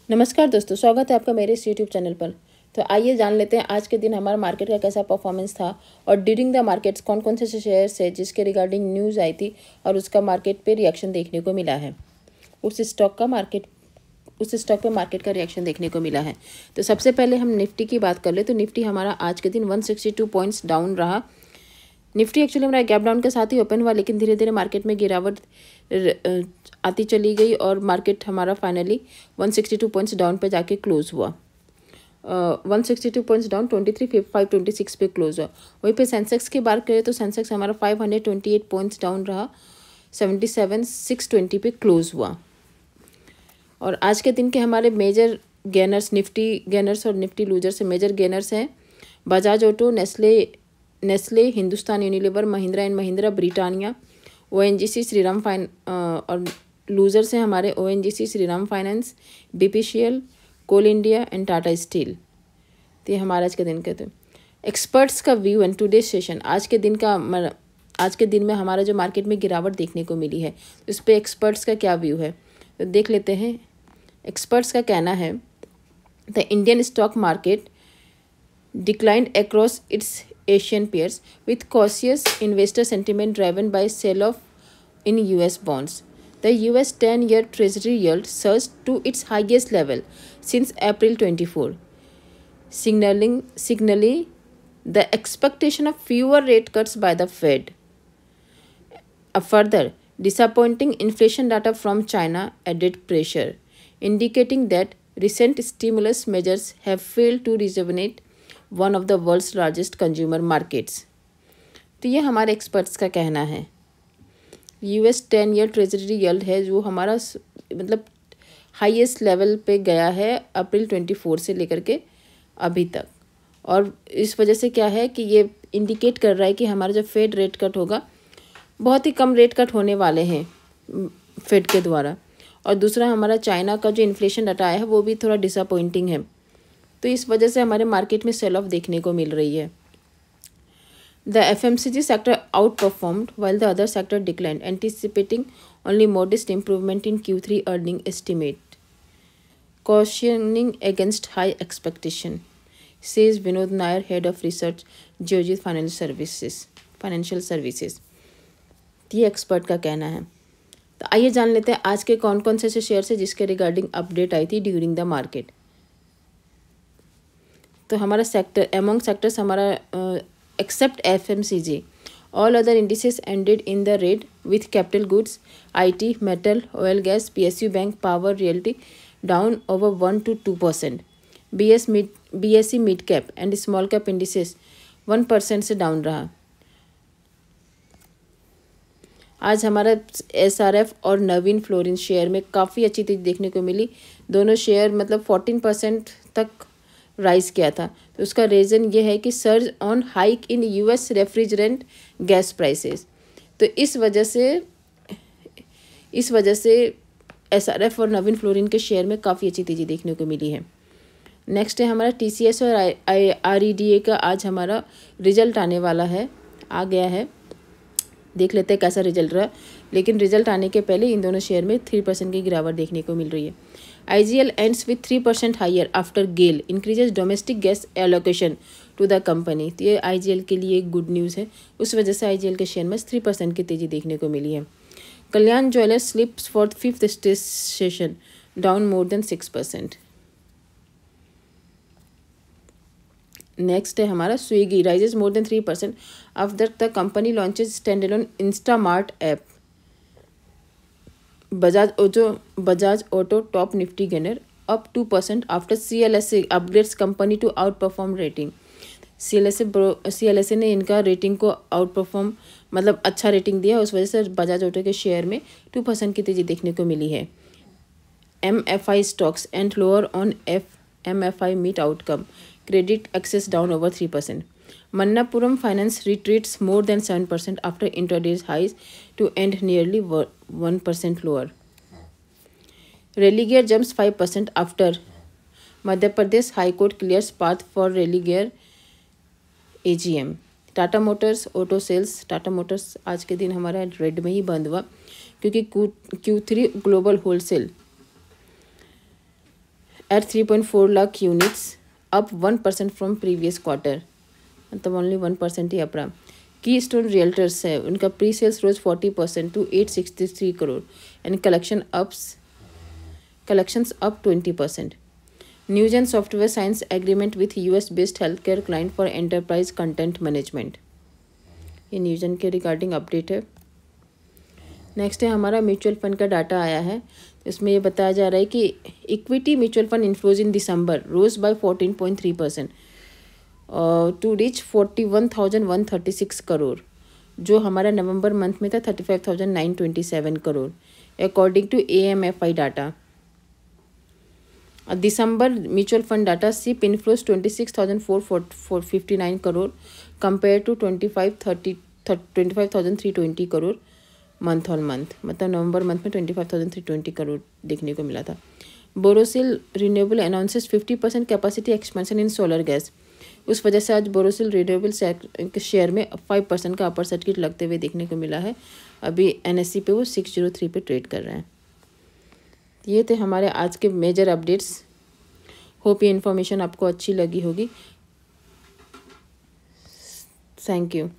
नमस्कार दोस्तों, स्वागत है आपका मेरे इस यूट्यूब चैनल पर। तो आइए जान लेते हैं आज के दिन हमारा मार्केट का कैसा परफॉर्मेंस था और ड्यूरिंग द मार्केट्स कौन कौन से शेयर्स है जिसके रिगार्डिंग न्यूज़ आई थी और उसका मार्केट पे रिएक्शन देखने को मिला है। उस स्टॉक पे मार्केट का रिएक्शन देखने को मिला है। तो सबसे पहले हम निफ्टी की बात कर ले तो निफ्टी हमारा आज के दिन 162 पॉइंट्स डाउन रहा। निफ्टी एक्चुअली हमारा गैप डाउन के साथ ही ओपन हुआ, लेकिन धीरे धीरे मार्केट में गिरावट आती चली गई और मार्केट हमारा फाइनली 162 पॉइंट्स डाउन पे जाके क्लोज हुआ। 162 पॉइंट्स डाउन 23,526 पे क्लोज हुआ। वहीं पे सेंसेक्स की बात करें तो सेंसेक्स हमारा 528 पॉइंट्स डाउन रहा, 77,620 पे क्लोज हुआ। और आज के दिन के हमारे मेजर गेनर्स, निफ्टी गेनर्स और निफ्टी लूजर से मेजर गेनर्स हैं Bajaj Auto, Nestle, Hindustan Unilever, Mahindra and Mahindra, Britannia, ONGC, Shriram और लूजर्स हैं हमारे ONGC, Shriram Finance, BPCL, Coal India and Tata Steel. तो ये हमारे आज के दिन के थे एक्सपर्ट्स का व्यू एंड टुडे सेशन। आज के दिन में हमारा जो मार्केट में गिरावट देखने को मिली है उस पर एक्सपर्ट्स का क्या व्यू है तो देख लेते हैं। एक्सपर्ट्स का कहना है the Indian stock market declined across its Asian peers with cautious investor sentiment driven by sell-off in US bonds. The US 10-year Treasury yield surged to its highest level since April 24, signaling the expectation of fewer rate cuts by the Fed. A further disappointing inflation data from China added pressure, indicating that recent stimulus measures have failed to rejuvenate one of the world's largest consumer markets. तो ये हमारे experts का कहना है। US 10-year treasury yield है जो हमारा मतलब हाईएस्ट लेवल पे गया है अप्रैल 24 से लेकर के अभी तक। और इस वजह से क्या है कि ये इंडिकेट कर रहा है कि हमारा जो फेड रेट कट होगा बहुत ही कम रेट कट होने वाले हैं फेड के द्वारा। और दूसरा हमारा चाइना का जो इन्फ्लेशन डाटा आया है वो भी थोड़ा डिसअपॉइंटिंग है, तो इस वजह से हमारे मार्केट में सेल ऑफ देखने को मिल रही है। The FMCG sector out performed while the other sector declined, anticipating only modest improvement in Q3 earning estimate, cautioning against high expectation, says Vinod Nair, head of research, Geojit financial services. ये expert का कहना है। तो आइए जान लेते हैं आज के कौन कौन से शेयर है जिसके रिगार्डिंग अपडेट आई थी ड्यूरिंग द मार्केट। तो हमारा सेक्टर एमोंग सेक्टर्स हमारा except FMCG all other indices ended in the red with capital goods, IT, metal, oil gas, PSU bank, power, realty down over 1 to 2%। BSE mid cap and small cap indices 1% से down रहा। आज हमारा SRF और नवीन fluorine share में काफ़ी अच्छी तेजी देखने को मिली। दोनों शेयर मतलब 14% तक राइज किया था। तो उसका रीज़न ये है कि surge on hike in US refrigerant gas prices. तो इस वजह से SRF और नवीन फ्लोरिन के शेयर में काफ़ी अच्छी तेज़ी देखने को मिली है। नेक्स्ट है हमारा TCS और REDA का आज हमारा रिजल्ट आने वाला है, आ गया है। देख लेते हैं कैसा रिजल्ट रहा, लेकिन रिजल्ट आने के पहले इन दोनों शेयर में 3% की गिरावट देखने को मिल रही है। IGL ends with 3% higher after GAIL increases domestic gas allocation to the company। तो ये IGL के लिए एक गुड न्यूज़ है, उस वजह से IGL के शेयर में 3% की तेज़ी देखने को मिली है। Kalyan Jewellers slips for 5th सेशन, डाउन मोर देन 6%। नेक्स्ट है हमारा Swiggy, rises more than 3% after the company launches standalone Instamart app. Bajaj Auto top Nifty gainer up 2% after CLSA upgrades company to outperform rating. CLSA ने इनका रेटिंग को आउट परफॉर्म मतलब अच्छा rating दिया, उस वजह से बजाज ऑटो के शेयर में 2% की तेज़ी देखने को मिली है। MFI stocks and lower on MFI meet outcome, credit access down over 3%। Manappuram Finance retreats more than 7% after intraday's highs to end nearly 1% lower. Religare jumps 5% after Madhya Pradesh High Court clears path for Religare AGM. Tata motors auto sales, Tata motors आज के दिन हमारा red में ही बंद हुआ क्योंकि Q3 global wholesale at 3.4 lakh units, up 1% from previous quarter, मतलब only 1% ही अप रहा। Keystone Realtors है, उनका pre sales rose 40% to 863 crore and collections up 20%। Newgen software signs agreement with US based health care client for enterprise content management. ये न्यूजेन के regarding update है। Next है हमारा म्यूचुअल फंड का डाटा आया है। इसमें ये बताया जा रहा है कि equity mutual fund inflows in December rose by 14.3% to reach 41,136 crore, जो हमारा नवंबर मंथ में था 35,927 crore according to AMFI data. December mutual fund data SIP inflows 26,459 crore compare to 25,320 crore month on month, मतलब नवंबर मंथ में 25,320 करोड़ देखने को मिला था। Borosil renewable announces 50% capacity expansion in solar gas. उस वजह से आज बोरोसिल रिन्यूएबल के शेयर में 5% का अपर सर्किट लगते हुए देखने को मिला है। अभी NSE पे वो 603 पे ट्रेड कर रहे हैं। ये थे हमारे आज के मेजर अपडेट्स। होप ये इन्फॉर्मेशन आपको अच्छी लगी होगी। Thank you.